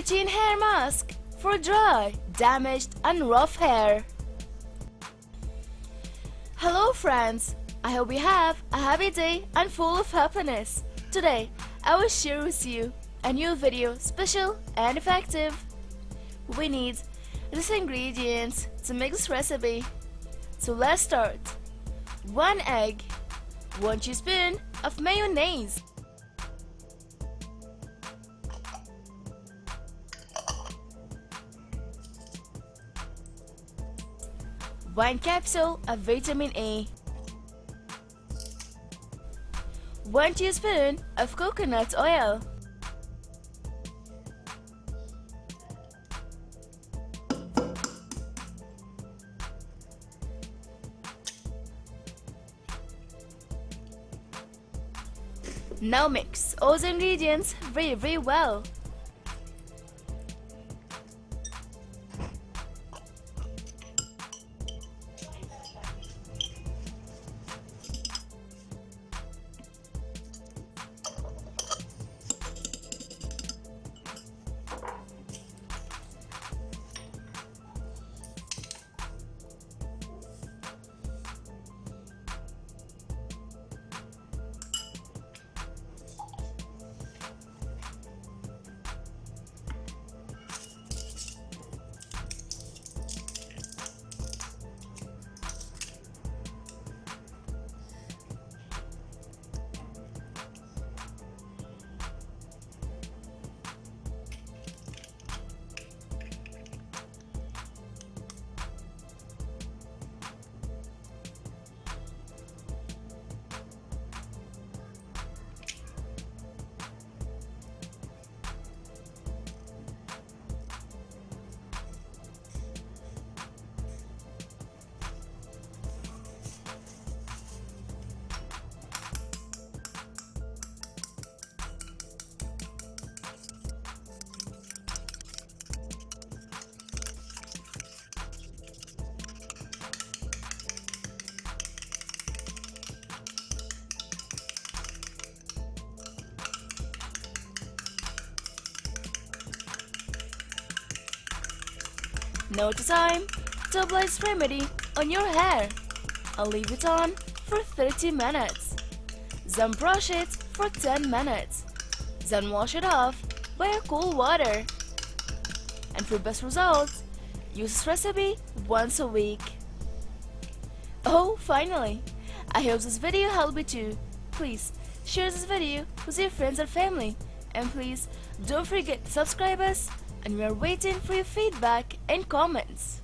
protein hair mask for dry, damaged and rough hair. Hello friends, I hope you have a happy day and full of happiness. Today I will share with you a new video special and effective. We need these ingredients to make this recipe. So let's start. 1 egg, 1 teaspoon of mayonnaise, 1 capsule of vitamin E, 1 teaspoon of coconut oil, Now mix all the ingredients very well. Now it's time to apply this remedy on your hair. I'll leave it on for 30 minutes. Then brush it for 10 minutes. Then wash it off by cool water. And for best results, use this recipe once a week. Oh, finally! I hope this video helped you too. Please share this video with your friends and family. And please don't forget to subscribe us, and we are waiting for your feedback and comments.